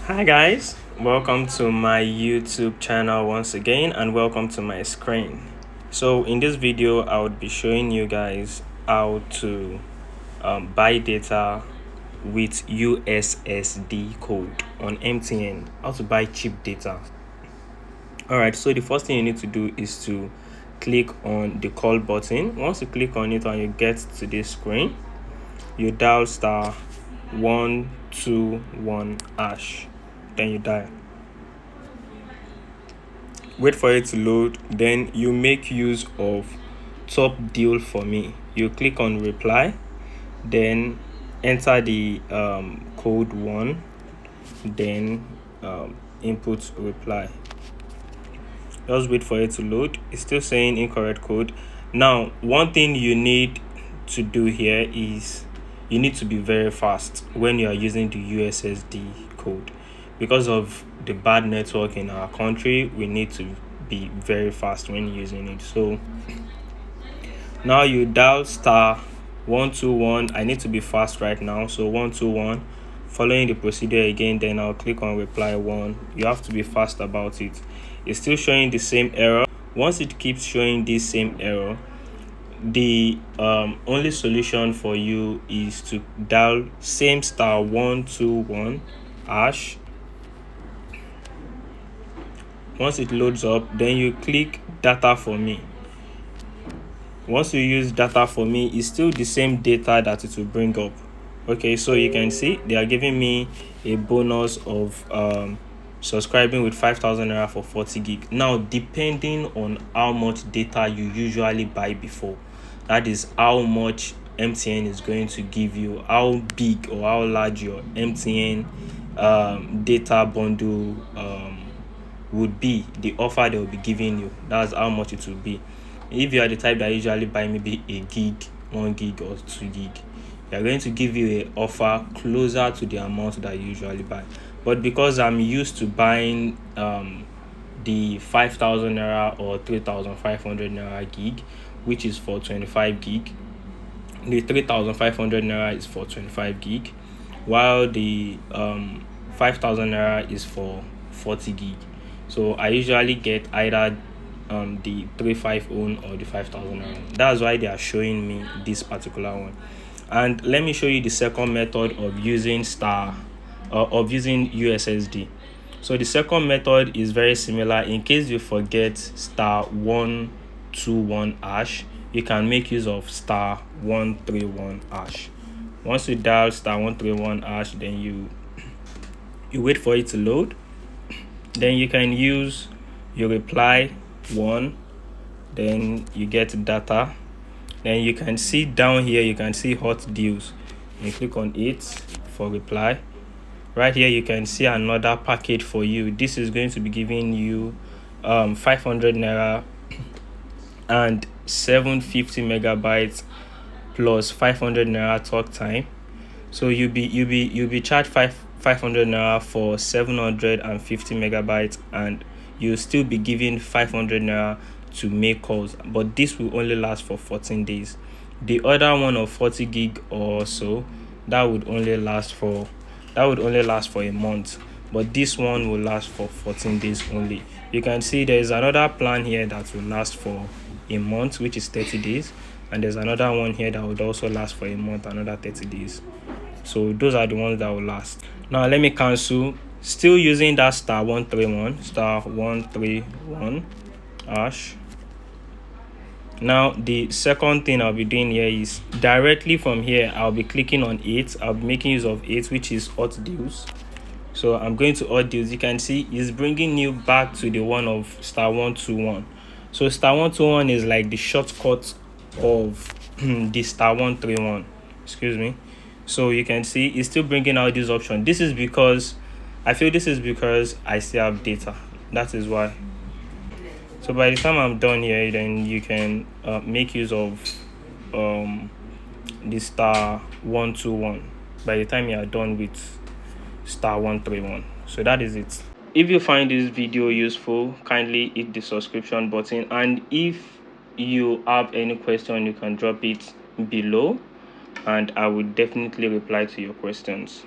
Hi guys, welcome to my YouTube channel once again and welcome to my screen. So in this video I would be showing you guys how to buy data with USSD code on MTN, how to buy cheap data. Alright, so the first thing you need to do is to click on the call button. Once you click on it and you get to this screen, you dial *121#. Then you dial. Wait for it to load. Then you make use of top deal for me. You click on reply, then enter the code 1, then input reply. Just wait for it to load. It's still saying incorrect code. Now, one thing you need to do here is you need to be very fast when you are using the USSD code. Because of the bad network in our country, we need to be very fast when using it. So now you dial *121. I need to be fast right now, so 121. Following the procedure again, then I'll click on reply 1. You have to be fast about it. It's still showing the same error. Once it keeps showing this same error, the only solution for you is to dial same *121#. Once it loads up, then you click data for me. Once you use data for me, it's still the same data that it will bring up. Okay, so you can see they are giving me a bonus of subscribing with 5,000 naira for 40 gig. Now, depending on how much data you usually buy before, that is how much MTN is going to give you, how big or how large your MTN data bundle would be, the offer they will be giving you. That's how much it will be. If you are the type that usually buy maybe a gig, 1 gig or 2 gig, they are going to give you an offer closer to the amount that you usually buy. But because I'm used to buying the 5,000 naira or 3,500 naira gig, which is for 25 gig, the 3,500 naira is for 25 gig, while the 5,000 naira is for 40 gig. So I usually get either the 350 or the 5,000 naira. That's why they are showing me this particular one. And let me show you the second method of using USSD. So the second method is very similar. In case you forget *121#, you can make use of *131#. Once you dial *131#, then you wait for it to load. Then you can use your reply 1, then you get data. Then you can see down here, you can see hot deals. You click on it for reply. Right here you can see another package for you. This is going to be giving you 500 naira and 750 megabytes plus 500 naira talk time. So you'll be charged 500 naira for 750 megabytes, and you'll still be given 500 naira to make calls, but this will only last for 14 days. The other one of 40 gig or so, that would only last for a month, but this one will last for 14 days only. You can see there's another plan here that will last for a month, which is 30 days, and there's another one here that would also last for a month, another 30 days. So those are the ones that will last. Now let me cancel. Still using that *131#. Now the second thing I'll be doing here is directly from here I'll be clicking on it. I'll be making use of it, which is hot deals. So I'm going to hot deals. You can see it's bringing you back to the one of *121. So *121 is like the shortcut of the *131. Excuse me. So you can see it's still bringing out this option. This is because I still have data. That is why. So by the time I'm done here, then you can make use of the *121 by the time you are done with *131. So that is it. If you find this video useful, kindly hit the subscription button, and if you have any question, you can drop it below and I will definitely reply to your questions.